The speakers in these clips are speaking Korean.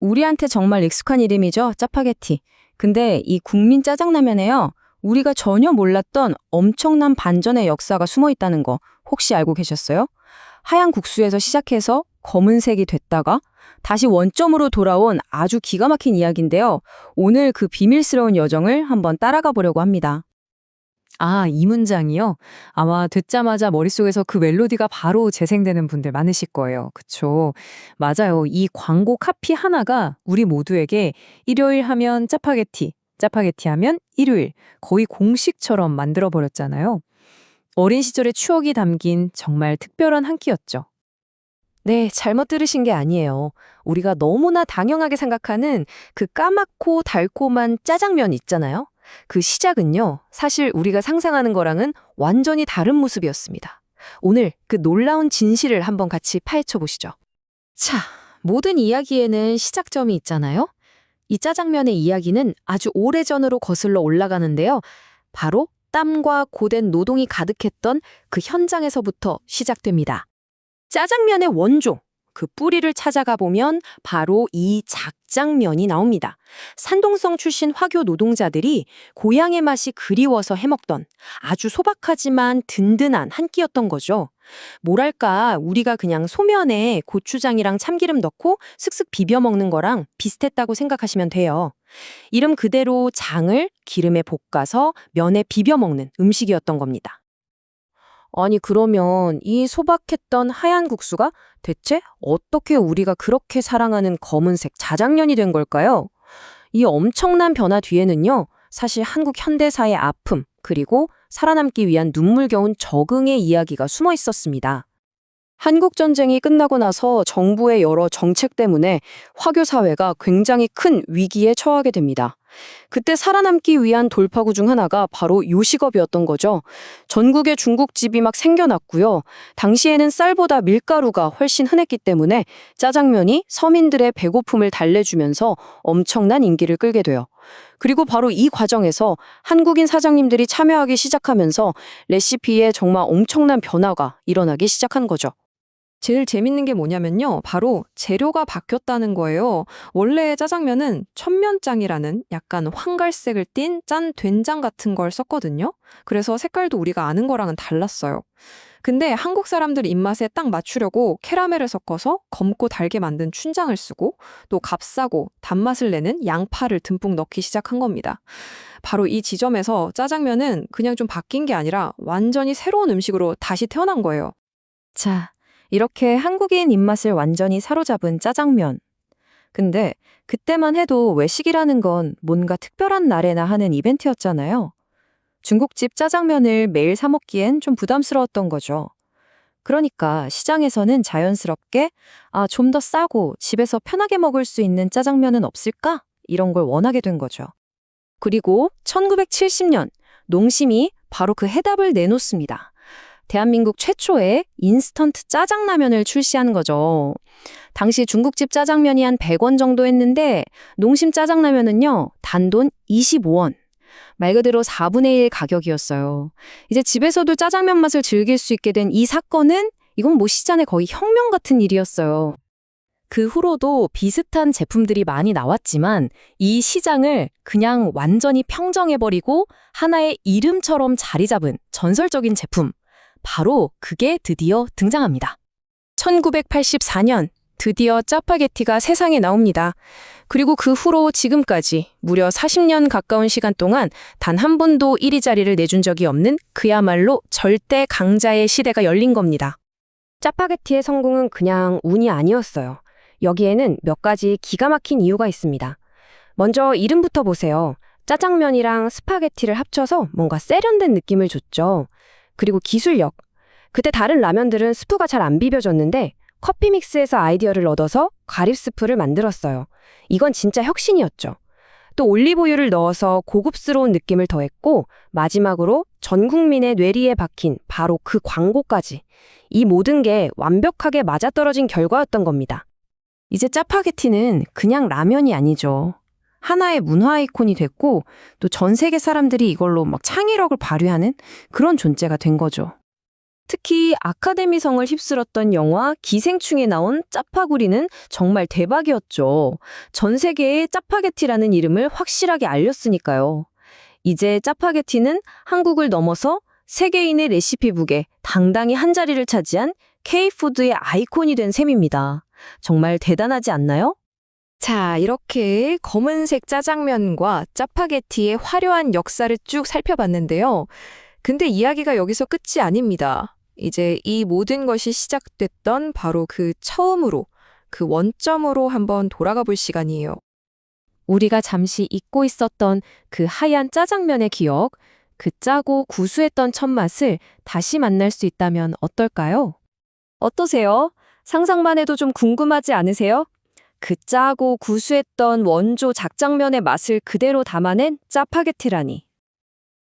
우리한테 정말 익숙한 이름이죠, 짜파게티. 근데 이 국민 짜장라면에요, 우리가 전혀 몰랐던 엄청난 반전의 역사가 숨어 있다는 거 혹시 알고 계셨어요? 하얀 국수에서 시작해서 검은색이 됐다가 다시 원점으로 돌아온 아주 기가 막힌 이야기인데요. 오늘 그 비밀스러운 여정을 한번 따라가 보려고 합니다. 아, 이 문장이요? 아마 듣자마자 머릿속에서 그 멜로디가 바로 재생되는 분들 많으실 거예요. 그쵸? 맞아요. 이 광고 카피 하나가 우리 모두에게 일요일 하면 짜파게티, 짜파게티 하면 일요일, 거의 공식처럼 만들어버렸잖아요. 어린 시절의 추억이 담긴 정말 특별한 한 끼였죠. 네, 잘못 들으신 게 아니에요. 우리가 너무나 당연하게 생각하는 그 까맣고 달콤한 짜장면 있잖아요. 그 시작은요, 사실 우리가 상상하는 거랑은 완전히 다른 모습이었습니다. 오늘 그 놀라운 진실을 한번 같이 파헤쳐 보시죠. 자, 모든 이야기에는 시작점이 있잖아요. 이 짜장면의 이야기는 아주 오래전으로 거슬러 올라가는데요. 바로 땀과 고된 노동이 가득했던 그 현장에서부터 시작됩니다. 짜장면의 원조, 그 뿌리를 찾아가 보면 바로 이 작장면이 나옵니다. 산동성 출신 화교 노동자들이 고향의 맛이 그리워서 해먹던 아주 소박하지만 든든한 한 끼였던 거죠. 뭐랄까, 우리가 그냥 소면에 고추장이랑 참기름 넣고 슥슥 비벼 먹는 거랑 비슷했다고 생각하시면 돼요. 이름 그대로 장을 기름에 볶아서 면에 비벼 먹는 음식이었던 겁니다. 아니, 그러면 이 소박했던 하얀 국수가 대체 어떻게 우리가 그렇게 사랑하는 검은색 자장면이 된 걸까요? 이 엄청난 변화 뒤에는요, 사실 한국 현대사의 아픔, 그리고 살아남기 위한 눈물겨운 적응의 이야기가 숨어 있었습니다. 한국전쟁이 끝나고 나서 정부의 여러 정책 때문에 화교 사회가 굉장히 큰 위기에 처하게 됩니다. 그때 살아남기 위한 돌파구 중 하나가 바로 요식업이었던 거죠. 전국에 중국집이 막 생겨났고요. 당시에는 쌀보다 밀가루가 훨씬 흔했기 때문에 짜장면이 서민들의 배고픔을 달래주면서 엄청난 인기를 끌게 돼요. 그리고 바로 이 과정에서 한국인 사장님들이 참여하기 시작하면서 레시피에 정말 엄청난 변화가 일어나기 시작한 거죠. 제일 재밌는 게 뭐냐면요. 바로 재료가 바뀌었다는 거예요. 원래 짜장면은 천면장이라는 약간 황갈색을 띤 짠 된장 같은 걸 썼거든요. 그래서 색깔도 우리가 아는 거랑은 달랐어요. 근데 한국 사람들 입맛에 딱 맞추려고 캐러멜을 섞어서 검고 달게 만든 춘장을 쓰고 또 값싸고 단맛을 내는 양파를 듬뿍 넣기 시작한 겁니다. 바로 이 지점에서 짜장면은 그냥 좀 바뀐 게 아니라 완전히 새로운 음식으로 다시 태어난 거예요. 자, 이렇게 한국인 입맛을 완전히 사로잡은 짜장면. 근데 그때만 해도 외식이라는 건 뭔가 특별한 날에나 하는 이벤트였잖아요. 중국집 짜장면을 매일 사 먹기엔 좀 부담스러웠던 거죠. 그러니까 시장에서는 자연스럽게 좀 더 싸고 집에서 편하게 먹을 수 있는 짜장면은 없을까? 이런 걸 원하게 된 거죠. 그리고 1970년 농심이 바로 그 해답을 내놓습니다. 대한민국 최초의 인스턴트 짜장라면을 출시한 거죠. 당시 중국집 짜장면이 한 100원 정도 했는데 농심 짜장라면은요, 단돈 25원. 말 그대로 4분의 1 가격이었어요. 이제 집에서도 짜장면 맛을 즐길 수 있게 된 이 사건은 이건 뭐 시장의 거의 혁명 같은 일이었어요. 그 후로도 비슷한 제품들이 많이 나왔지만 이 시장을 그냥 완전히 평정해버리고 하나의 이름처럼 자리 잡은 전설적인 제품. 바로 그게 드디어 등장합니다. 1984년 드디어 짜파게티가 세상에 나옵니다. 그리고 그 후로 지금까지 무려 40년 가까운 시간 동안 단 한 번도 1위 자리를 내준 적이 없는 그야말로 절대 강자의 시대가 열린 겁니다. 짜파게티의 성공은 그냥 운이 아니었어요. 여기에는 몇 가지 기가 막힌 이유가 있습니다. 먼저 이름부터 보세요. 짜장면이랑 스파게티를 합쳐서 뭔가 세련된 느낌을 줬죠. 그리고 기술력. 그때 다른 라면들은 스프가 잘 안 비벼졌는데 커피 믹스에서 아이디어를 얻어서 가립 스프를 만들었어요. 이건 진짜 혁신이었죠. 또 올리브유를 넣어서 고급스러운 느낌을 더했고 마지막으로 전 국민의 뇌리에 박힌 바로 그 광고까지. 이 모든 게 완벽하게 맞아떨어진 결과였던 겁니다. 이제 짜파게티는 그냥 라면이 아니죠. 하나의 문화 아이콘이 됐고 또 전 세계 사람들이 이걸로 막 창의력을 발휘하는 그런 존재가 된 거죠. 특히 아카데미성을 휩쓸었던 영화 기생충에 나온 짜파구리는 정말 대박이었죠. 전 세계에 짜파게티라는 이름을 확실하게 알렸으니까요. 이제 짜파게티는 한국을 넘어서 세계인의 레시피북에 당당히 한 자리를 차지한 K푸드의 아이콘이 된 셈입니다. 정말 대단하지 않나요? 자, 이렇게 검은색 짜장면과 짜파게티의 화려한 역사를 쭉 살펴봤는데요. 근데 이야기가 여기서 끝이 아닙니다. 이제 이 모든 것이 시작됐던 바로 그 처음으로, 그 원점으로 한번 돌아가 볼 시간이에요. 우리가 잠시 잊고 있었던 그 하얀 짜장면의 기억, 그 짜고 구수했던 첫맛을 다시 만날 수 있다면 어떨까요? 어떠세요? 상상만 해도 좀 궁금하지 않으세요? 그 짜고 구수했던 원조 작장면의 맛을 그대로 담아낸 짜파게티라니.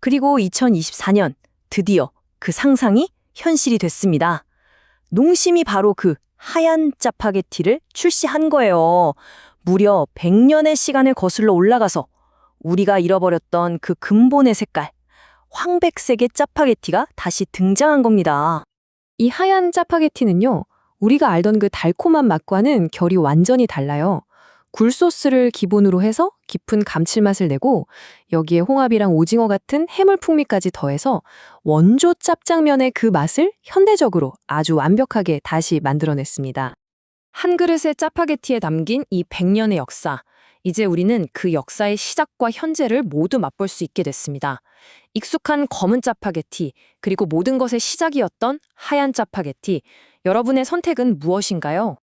그리고 2024년 드디어 그 상상이 현실이 됐습니다. 농심이 바로 그 하얀 짜파게티를 출시한 거예요. 무려 100년의 시간을 거슬러 올라가서 우리가 잃어버렸던 그 근본의 색깔, 황백색의 짜파게티가 다시 등장한 겁니다. 이 하얀 짜파게티는요, 우리가 알던 그 달콤한 맛과는 결이 완전히 달라요. 굴소스를 기본으로 해서 깊은 감칠맛을 내고 여기에 홍합이랑 오징어 같은 해물 풍미까지 더해서 원조 짭장면의 그 맛을 현대적으로 아주 완벽하게 다시 만들어냈습니다. 한 그릇의 짜파게티에 담긴 이 100년의 역사. 이제 우리는 그 역사의 시작과 현재를 모두 맛볼 수 있게 됐습니다. 익숙한 검은 짜파게티, 그리고 모든 것의 시작이었던 하얀 짜파게티. 여러분의 선택은 무엇인가요?